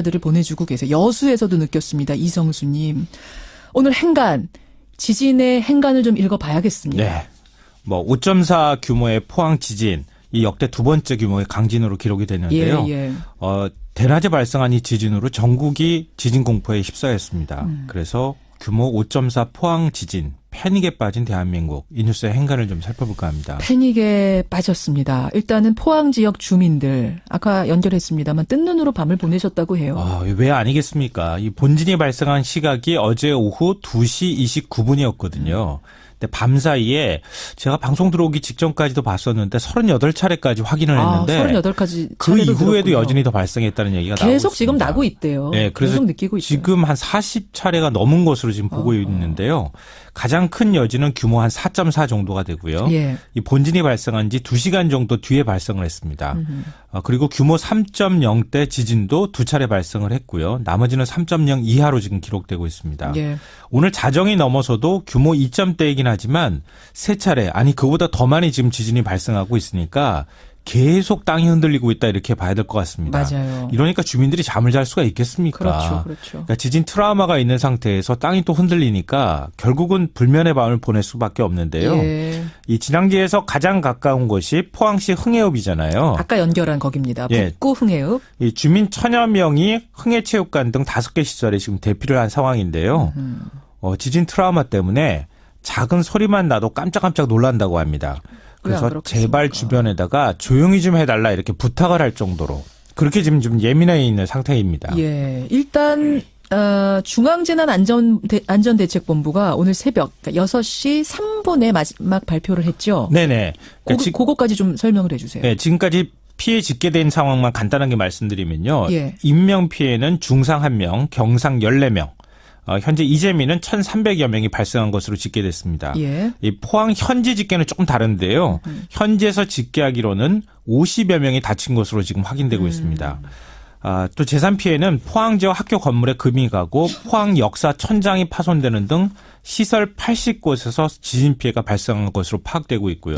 들을 보내주고 계세요. 여수에서도 느꼈습니다. 이성수님. 오늘 행간, 지진의 행간을 좀 읽어봐야겠습니다. 네. 5.4 규모의 포항 지진, 이 역대 두 번째 규모의 강진으로 기록이 됐는데요. 예. 대낮에 발생한 이 지진으로 전국이 지진 공포에 휩싸였습니다. 그래서 규모 5.4 포항 지진, 패닉에 빠진 대한민국, 이 뉴스의 행간을 좀 살펴볼까 합니다. 패닉에 빠졌습니다. 일단은 포항 지역 주민들, 아까 연결했습니다만 뜬 눈으로 밤을 보내셨다고 해요. 왜 아니겠습니까? 이 본진이 발생한 시각이 어제 오후 2시 29분이었거든요. 근데 밤 사이에 제가 방송 들어오기 직전까지도 봤었는데 38차례까지 확인을 했는데 38까지 그 이후에도 여전히 더 발생했다는 얘기가 나오고 있습니다. 계속 지금 나고 있대요. 네, 그래서 계속 느끼고 있어요. 지금 한 40차례가 넘은 것으로 지금 보고 있는데요. 가장 큰 여진은 규모 한 4.4 정도가 되고요. 예. 이 본진이 발생한 지 2시간 정도 뒤에 발생을 했습니다. 그리고 규모 3.0대 지진도 2차례 발생을 했고요. 나머지는 3.0 이하로 지금 기록되고 있습니다. 예. 오늘 자정이 넘어서도 규모 2점대이긴 하지만 3차례, 아니 그보다 더 많이 지금 지진이 발생하고 있으니까 계속 땅이 흔들리고 있다 이렇게 봐야 될 것 같습니다. 맞아요. 이러니까 주민들이 잠을 잘 수가 있겠습니까? 그렇죠. 그러니까 지진 트라우마가 있는 상태에서 땅이 또 흔들리니까 결국은 불면의 밤을 보낼 수밖에 없는데요. 예. 이 진앙지에서 가장 가까운 곳이 포항시 흥해읍이잖아요. 아까 연결한 거기입니다. 예. 북구 흥해읍. 이 주민 1000여 명이 흥해체육관 등 5개 시설에 지금 대피를 한 상황인데요. 지진 트라우마 때문에 작은 소리만 나도 깜짝깜짝 놀란다고 합니다. 그래서 제발 주변에다가 조용히 좀 해달라 이렇게 부탁을 할 정도로 그렇게 지금 좀 예민해 있는 상태입니다. 예, 일단 중앙재난안전대책본부가 오늘 새벽 6시 3분에 마지막 발표를 했죠. 네네. 그거까지 좀 설명을 해주세요. 네, 지금까지 피해 집계된 상황만 간단하게 말씀드리면요. 예. 인명 피해는 중상 1명, 경상 14명. 현재 이재민은 1,300여 명이 발생한 것으로 집계됐습니다. 예. 이 포항 현지 집계는 조금 다른데요. 현지에서 집계하기로는 50여 명이 다친 것으로 지금 확인되고 있습니다. 또 재산 피해는 포항 지역 학교 건물에 금이 가고 포항 역사 천장이 파손되는 등 시설 80곳에서 지진 피해가 발생한 것으로 파악되고 있고요.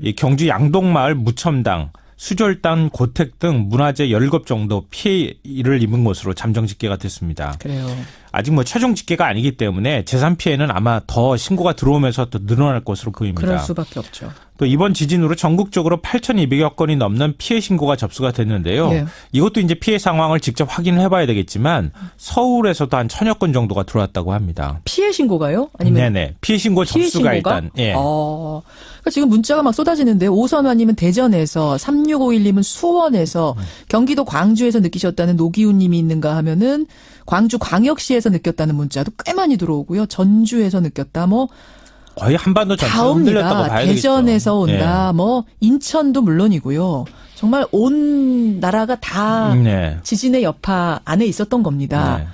이 경주 양동마을 무첨당, 수졸단, 고택 등 문화재 17곳 정도 피해를 입은 것으로 잠정 집계가 됐습니다. 그래요. 아직 최종 집계가 아니기 때문에 재산 피해는 아마 더 신고가 들어오면서 또 늘어날 것으로 보입니다. 그럴 수밖에 없죠. 또 이번 지진으로 전국적으로 8,200여 건이 넘는 피해 신고가 접수가 됐는데요. 예. 이것도 이제 피해 상황을 직접 확인을 해봐야 되겠지만 서울에서도 한 1,000여 건 정도가 들어왔다고 합니다. 피해 신고가요? 아니면 네네. 피해 신고 접수가 일단. 예. 그러니까 지금 문자가 막 쏟아지는데 오선화님은 대전에서, 3651님은 수원에서, 경기도 광주에서 느끼셨다는 노기훈님이 있는가 하면은 광주 광역시에서 느꼈다는 문자도 꽤 많이 들어오고요. 전주에서 느꼈다. 거의 한반도 전체가 흔들렸다고 봐야 되겠죠. 대전에서 온다. 인천도 물론이고요. 정말 온 나라가 다 지진의 여파 안에 있었던 겁니다. 네.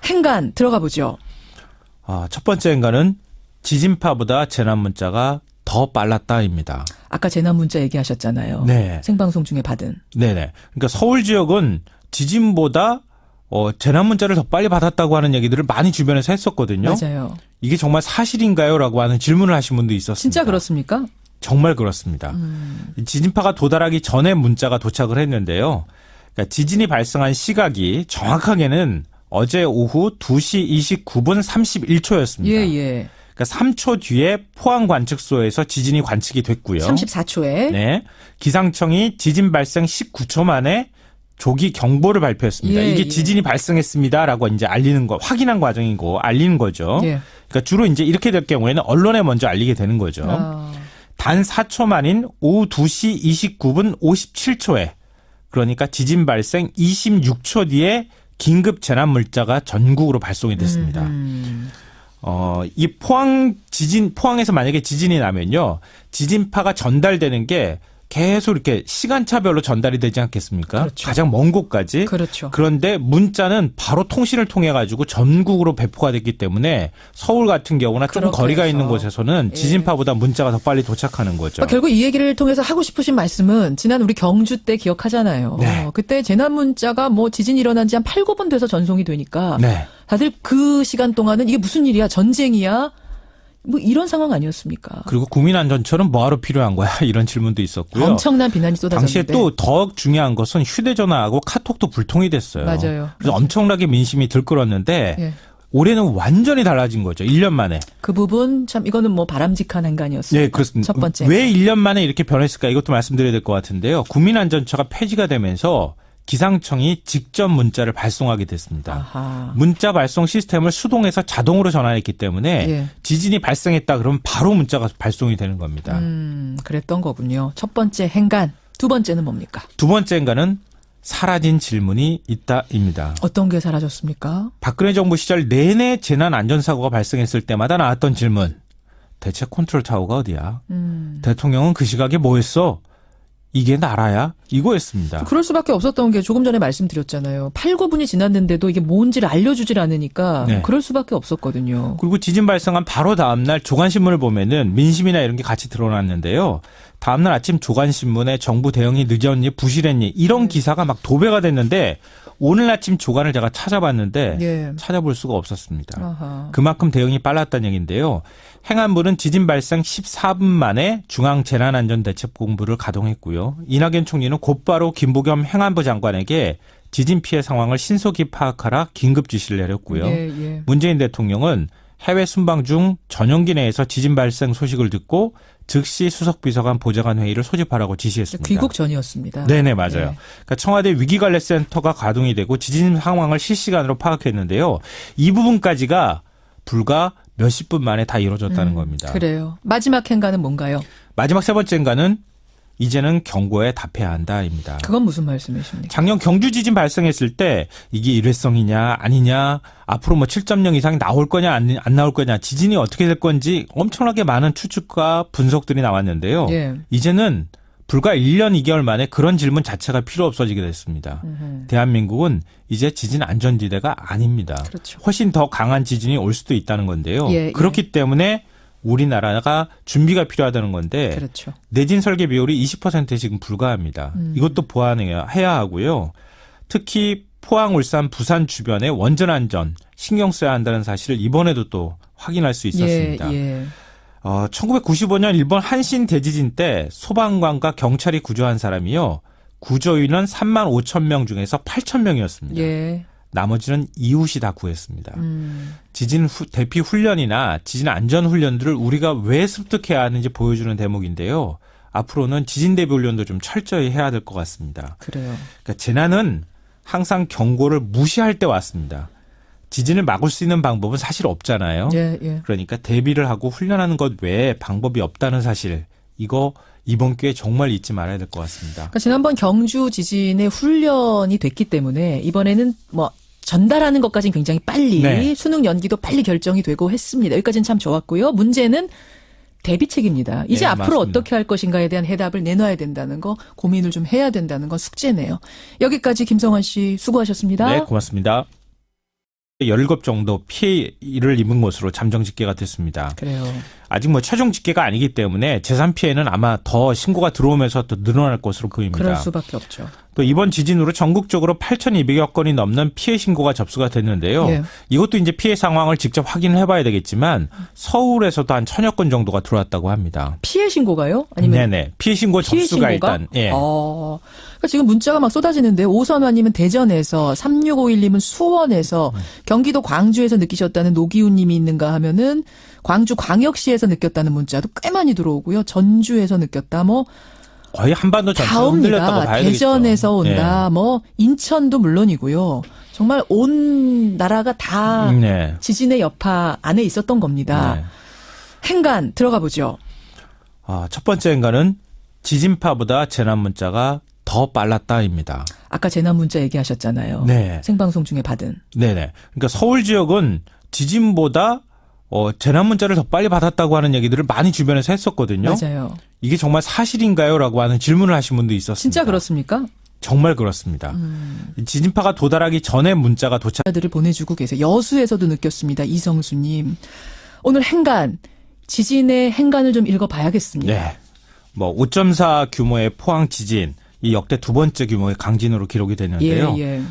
행간 들어가 보죠. 첫 번째 행간은 지진파보다 재난 문자가 더 빨랐다입니다. 아까 재난 문자 얘기하셨잖아요. 네. 생방송 중에 받은. 네네. 그러니까 서울 지역은 지진보다 재난 문자를 더 빨리 받았다고 하는 얘기들을 많이 주변에서 했었거든요. 맞아요. 이게 정말 사실인가요? 라고 하는 질문을 하신 분도 있었습니다. 진짜 그렇습니까? 정말 그렇습니다. 지진파가 도달하기 전에 문자가 도착을 했는데요. 그러니까 지진이 발생한 시각이 정확하게는 어제 오후 2시 29분 31초였습니다. 예. 그러니까 3초 뒤에 포항 관측소에서 지진이 관측이 됐고요. 34초에. 네. 기상청이 지진 발생 19초 만에 조기 경보를 발표했습니다. 이게 지진이 발생했습니다라고 이제 확인한 과정이고 알리는 거죠. 그러니까 주로 이제 이렇게 될 경우에는 언론에 먼저 알리게 되는 거죠. 단 4초 만인 오후 2시 29분 57초에 그러니까 지진 발생 26초 뒤에 긴급 재난 문자가 전국으로 발송이 됐습니다. 이 포항에서 만약에 지진이 나면요. 지진파가 전달되는 게 계속 이렇게 시간차별로 전달이 되지 않겠습니까? 그렇죠. 가장 먼 곳까지. 그렇죠. 그런데 문자는 바로 통신을 통해 가지고 전국으로 배포가 됐기 때문에 서울 같은 경우나 조금 거리가 있는 곳에서는 지진파보다 문자가 더 빨리 도착하는 거죠. 결국 이 얘기를 통해서 하고 싶으신 말씀은 지난 우리 경주 때 기억하잖아요. 네. 그때 재난 문자가 지진 일어난 지 한 8, 9분 돼서 전송이 되니까 네. 다들 그 시간 동안은 이게 무슨 일이야? 전쟁이야? 뭐 이런 상황 아니었습니까? 그리고 국민안전처는 뭐하러 필요한 거야? 이런 질문도 있었고요. 엄청난 비난이 쏟아졌는데. 당시에 또 더 중요한 것은 휴대전화하고 카톡도 불통이 됐어요. 맞아요. 그래서 엄청나게 민심이 들끓었는데 예. 올해는 완전히 달라진 거죠. 1년 만에. 그 부분 참 이거는 뭐 바람직한 행간이었습니다. 네, 그렇습니다. 첫 번째. 왜 1년 만에 이렇게 변했을까? 이것도 말씀드려야 될 것 같은데요. 국민안전처가 폐지가 되면서 기상청이 직접 문자를 발송하게 됐습니다. 아하. 문자 발송 시스템을 수동에서 자동으로 전환했기 때문에 예. 지진이 발생했다 그러면 바로 문자가 발송이 되는 겁니다. 그랬던 거군요. 첫 번째 행간. 두 번째는 뭡니까? 두 번째인가는 사라진 질문이 있다입니다. 어떤 게 사라졌습니까? 박근혜 정부 시절 내내 재난안전사고가 발생했을 때마다 나왔던 질문. 대체 컨트롤타워가 어디야? 대통령은 그 시각에 뭐 했어? 이게 나라야? 이거였습니다. 그럴 수밖에 없었던 게 조금 전에 말씀드렸잖아요. 8, 9분이 지났는데도 이게 뭔지를 알려주질 않으니까 네. 그럴 수밖에 없었거든요. 그리고 지진 발생한 바로 다음날 조간신문을 보면은 민심이나 이런 게 같이 드러났는데요. 다음날 아침 조간신문에 정부 대응이 늦었니 부실했니 이런 기사가 막 도배가 됐는데 오늘 아침 조간을 제가 찾아봤는데 예. 찾아볼 수가 없었습니다. 아하. 그만큼 대응이 빨랐다는 얘기인데요. 행안부는 지진 발생 14분 만에 중앙재난안전대책본부를 가동했고요. 이낙연 총리는 곧바로 김부겸 행안부 장관에게 지진 피해 상황을 신속히 파악하라 긴급 지시를 내렸고요. 예, 예. 문재인 대통령은 해외 순방 중 전용기 내에서 지진 발생 소식을 듣고 즉시 수석비서관 보좌관 회의를 소집하라고 지시했습니다. 귀국 전이었습니다. 네네, 맞아요. 네. 그러니까 청와대 위기관리센터가 가동이 되고 지진 상황을 실시간으로 파악했는데요. 이 부분까지가 불과 몇십 분 만에 다 이루어졌다는 겁니다. 그래요. 마지막 행간은 뭔가요? 마지막 세 번째인가는 이제는 경고에 답해야 한다입니다. 그건 무슨 말씀이십니까? 작년 경주 지진 발생했을 때 이게 일회성이냐 아니냐 앞으로 뭐 7.0 이상이 나올 거냐 안 나올 거냐 지진이 어떻게 될 건지 엄청나게 많은 추측과 분석들이 나왔는데요. 예. 이제는 불과 1년 2개월 만에 그런 질문 자체가 필요 없어지게 됐습니다. 대한민국은 이제 지진 안전지대가 아닙니다. 그렇죠. 훨씬 더 강한 지진이 올 수도 있다는 건데요. 예, 그렇기 때문에 우리나라가 준비가 필요하다는 건데 그렇죠. 내진 설계 비율이 20%에 지금 불과합니다. 이것도 보완해야 하고요. 특히 포항, 울산, 부산 주변의 원전 안전 신경 써야 한다는 사실을 이번에도 또 확인할 수 있었습니다. 예, 예. 1995년 일본 한신 대지진 때 소방관과 경찰이 구조한 사람이요. 구조인은 3만 5천 명 중에서 8천 명이었습니다. 예. 나머지는 이웃이 다 구했습니다. 지진 대피 훈련이나 지진 안전 훈련들을 우리가 왜 습득해야 하는지 보여주는 대목인데요. 앞으로는 지진 대비 훈련도 좀 철저히 해야 될 것 같습니다. 그래요. 그러니까 재난은 항상 경고를 무시할 때 왔습니다. 지진을 막을 수 있는 방법은 사실 없잖아요. 예, 예. 그러니까 대비를 하고 훈련하는 것 외에 방법이 없다는 사실. 이거 이번 기회에 정말 잊지 말아야 될 것 같습니다. 그러니까 지난번 경주 지진의 훈련이 됐기 때문에 이번에는 뭐 전달하는 것까지는 굉장히 빨리 네. 수능 연기도 빨리 결정이 되고 했습니다. 여기까지는 참 좋았고요. 문제는 대비책입니다. 이제 네, 앞으로 맞습니다. 어떻게 할 것인가에 대한 해답을 내놔야 된다는 거, 고민을 좀 해야 된다는 건 숙제네요. 여기까지 김성환 씨 수고하셨습니다. 네, 고맙습니다. 17 정도 피해를 입은 것으로 잠정 집계가 됐습니다. 그래요. 아직 뭐 최종 집계가 아니기 때문에 재산 피해는 아마 더 신고가 들어오면서 또 늘어날 것으로 보입니다. 그럴 수밖에 없죠. 또 이번 지진으로 전국적으로 8,200여 건이 넘는 피해 신고가 접수가 됐는데요. 예. 이것도 이제 피해 상황을 직접 확인을 해봐야 되겠지만 서울에서도 한 1,000여 건 정도가 들어왔다고 합니다. 피해 신고가요? 아니면 네네. 피해 신고 피해 접수가 신고가? 일단. 예. 그러니까 지금 문자가 막 쏟아지는데 오선화님은 대전에서 3651님은 수원에서 경기도 광주에서 느끼셨다는 노기훈님이 있는가 하면은 광주 광역시에서 느꼈다는 문자도 꽤 많이 들어오고요. 전주에서 느꼈다. 뭐 거의 한반도 다 전체가 흔들렸다고 옵니다. 봐야 되겠죠. 대전에서 온다. 예. 뭐 인천도 물론이고요. 정말 온 나라가 다 네. 지진의 여파 안에 있었던 겁니다. 네. 행간 들어가 보죠. 첫 번째 행간은 지진파보다 재난 문자가 더 빨랐다입니다. 아까 재난 문자 얘기하셨잖아요. 네. 생방송 중에 받은. 네네. 그러니까 서울 지역은 지진보다 재난 문자를 더 빨리 받았다고 하는 얘기들을 많이 주변에서 했었거든요. 맞아요. 이게 정말 사실인가요? 라고 하는 질문을 하신 분도 있었습니다. 진짜 그렇습니까? 정말 그렇습니다. 지진파가 도달하기 전에 문자가 도착. 들을 보내주고 계세요. 여수에서도 느꼈습니다. 이성수님. 오늘 행간, 지진의 행간을 좀 읽어봐야겠습니다. 네. 5.4 규모의 포항 지진, 이 역대 두 번째 규모의 강진으로 기록이 됐는데요. 예.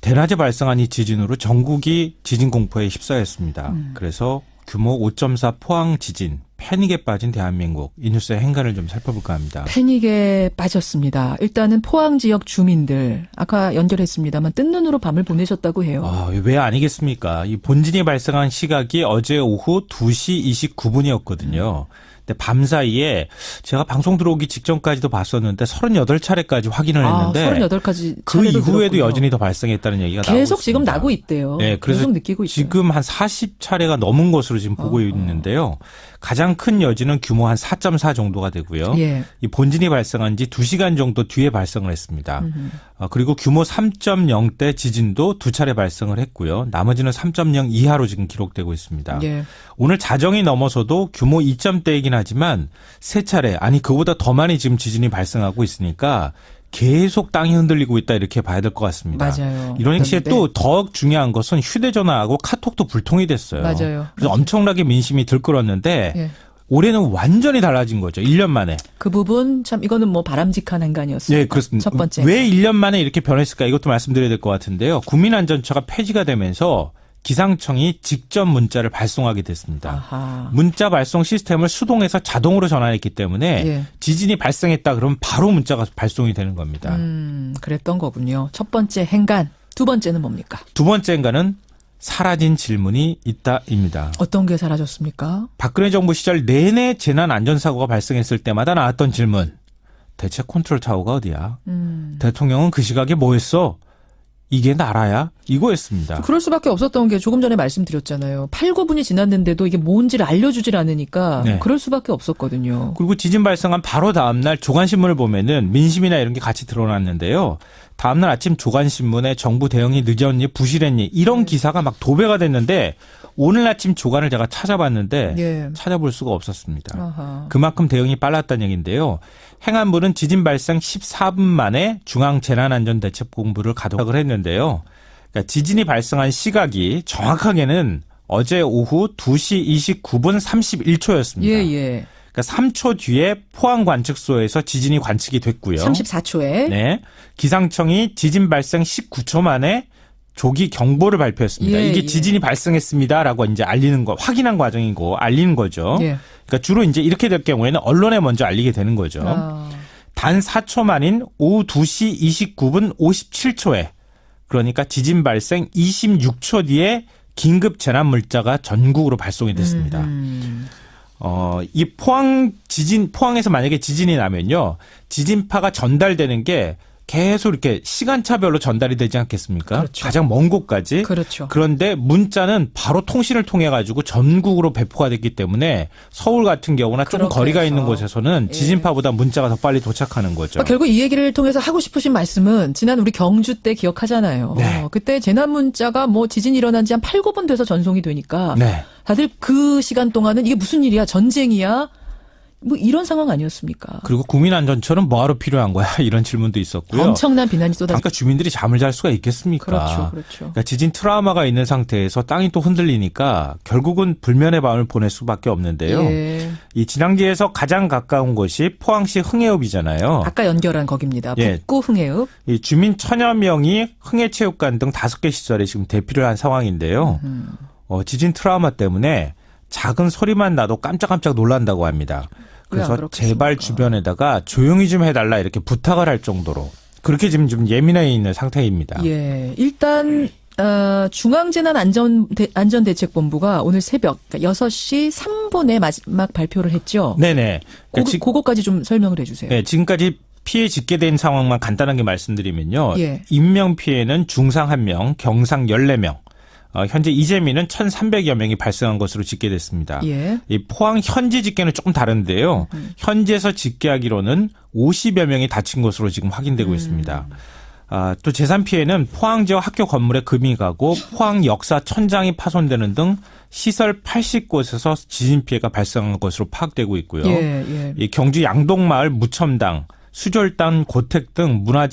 대낮에 발생한 이 지진으로 전국이 지진 공포에 휩싸였습니다. 그래서 규모 5.4 포항 지진, 패닉에 빠진 대한민국. 이 뉴스의 행간을 좀 살펴볼까 합니다. 패닉에 빠졌습니다. 일단은 포항 지역 주민들, 아까 연결했습니다만 뜬 눈으로 밤을 보내셨다고 해요. 왜 아니겠습니까? 이 본진이 발생한 시각이 어제 오후 2시 29분이었거든요. 근데 밤 사이에 제가 방송 들어오기 직전까지도 봤었는데 38차례까지 확인을 했는데 38까지 그 이후에도 여전히 더 발생했다는 얘기가 나오고 계속 있습니다. 지금 나고 있대요. 네, 그래서 계속 느끼고 있어요. 지금 한 40차례가 넘은 것으로 지금 보고 있는데요. 가장 큰 여지는 규모 한 4.4 정도가 되고요. 예. 이 본진이 발생한 지 2시간 정도 뒤에 발생을 했습니다. 그리고 규모 3.0대 지진도 2차례 발생을 했고요. 나머지는 3.0 이하로 지금 기록되고 있습니다. 예. 오늘 자정이 넘어서도 규모 2점대이긴 하지만 3차례, 아니 그보다 더 많이 지금 지진이 발생하고 있으니까 계속 땅이 흔들리고 있다 이렇게 봐야 될 것 같습니다. 맞아요. 이런 시에 또 더 중요한 것은 휴대전화하고 카톡도 불통이 됐어요. 맞아요. 그래서 엄청나게 민심이 들끓었는데 예. 올해는 완전히 달라진 거죠. 1년 만에. 그 부분 참 이거는 뭐 바람직한 행간이었습니다. 네, 그렇습니다. 첫 번째. 왜 1년 만에 이렇게 변했을까 이것도 말씀드려야 될 것 같은데요. 국민안전처가 폐지가 되면서 기상청이 직접 문자를 발송하게 됐습니다. 아하. 문자 발송 시스템을 수동에서 자동으로 전환했기 때문에 예. 지진이 발생했다 그러면 바로 문자가 발송이 되는 겁니다. 그랬던 거군요. 첫 번째 행간. 두 번째는 뭡니까? 두 번째인가는 사라진 질문이 있다입니다. 어떤 게 사라졌습니까? 박근혜 정부 시절 내내 재난안전사고가 발생했을 때마다 나왔던 질문. 대체 컨트롤 타워가 어디야? 대통령은 그 시각에 뭐 했어? 이게 나라야? 이거였습니다. 그럴 수밖에 없었던 게 조금 전에 말씀드렸잖아요. 8, 9분이 지났는데도 이게 뭔지를 알려주질 않으니까 네. 그럴 수밖에 없었거든요. 그리고 지진 발생한 바로 다음날 조간신문을 보면은 민심이나 이런 게 같이 드러났는데요. 다음날 아침 조간신문에 정부 대응이 늦었니 부실했니 이런 기사가 막 도배가 됐는데 오늘 아침 조간을 제가 찾아봤는데 예. 찾아볼 수가 없었습니다. 아하. 그만큼 대응이 빨랐다는 얘기인데요. 행안부는 지진 발생 14분 만에 중앙재난안전대책본부를 가동을 했는데요. 그러니까 지진이 발생한 시각이 정확하게는 어제 오후 2시 29분 31초였습니다. 예, 예. 그러니까 3초 뒤에 포항 관측소에서 지진이 관측이 됐고요. 34초에. 네. 기상청이 지진 발생 19초 만에 조기 경보를 발표했습니다. 예, 이게 예. 지진이 발생했습니다라고 이제 알리는 거, 확인한 과정이고 알리는 거죠. 예. 그러니까 주로 이제 이렇게 될 경우에는 언론에 먼저 알리게 되는 거죠. 아. 단 4초 만인 오후 2시 29분 57초에 그러니까 지진 발생 26초 뒤에 긴급 재난 물자가 전국으로 발송이 됐습니다. 이 포항에서 만약에 지진이 나면요. 지진파가 전달되는 게 계속 이렇게 시간차별로 전달이 되지 않겠습니까? 그렇죠. 가장 먼 곳까지. 그렇죠. 그런데 문자는 바로 통신을 통해 가지고 전국으로 배포가 됐기 때문에 서울 같은 경우나 조금 그렇게 거리가 해서. 있는 곳에서는 예. 지진파보다 문자가 더 빨리 도착하는 거죠. 결국 이 얘기를 통해서 하고 싶으신 말씀은 지난 우리 경주 때 기억하잖아요. 네. 그때 재난 문자가 뭐 지진 일어난 지 한 8, 9분 돼서 전송이 되니까 네. 다들 그 시간 동안은 이게 무슨 일이야? 전쟁이야? 뭐 이런 상황 아니었습니까? 그리고 국민안전처는 뭐하러 필요한 거야? 이런 질문도 있었고요. 엄청난 비난이 쏟아졌죠. 그러니까 주민들이 잠을 잘 수가 있겠습니까? 그렇죠. 그렇죠. 그러니까 지진 트라우마가 있는 상태에서 땅이 또 흔들리니까 결국은 불면의 밤을 보낼 수밖에 없는데요. 예. 이 진앙지에서 가장 가까운 곳이 포항시 흥해읍이잖아요. 아까 연결한 거기입니다. 예. 북구 흥해읍. 이 주민 천여 명이 흥해체육관 등 5개 시설에 지금 대피를 한 상황인데요. 지진 트라우마 때문에 작은 소리만 나도 깜짝깜짝 놀란다고 합니다. 왜안 그래서 그렇겠습니까? 제발 주변에다가 조용히 좀 해달라 이렇게 부탁을 할 정도로 그렇게 지금 좀 예민해 있는 상태입니다. 예. 일단 중앙재난안전대책본부가 오늘 새벽 그러니까 6시 3분에 마지막 발표를 했죠. 네네. 그러니까 그거까지 좀 설명을 해 주세요. 네, 지금까지 피해 집계된 상황만 간단하게 말씀드리면요. 예. 인명 피해는 중상 1명, 경상 14명. 현재 이재민은 1,300여 명이 발생한 것으로 집계됐습니다. 예. 이 포항 현지 집계는 조금 다른데요. 현지에서 집계하기로는 50여 명이 다친 것으로 지금 확인되고 있습니다. 또 재산 피해는 포항 지역 학교 건물에 금이 가고 포항 역사 천장이 파손되는 등 시설 80곳에서 지진 피해가 발생한 것으로 파악되고 있고요. 예, 예. 이 경주 양동마을 무첨당, 수졸단 고택 등 문화재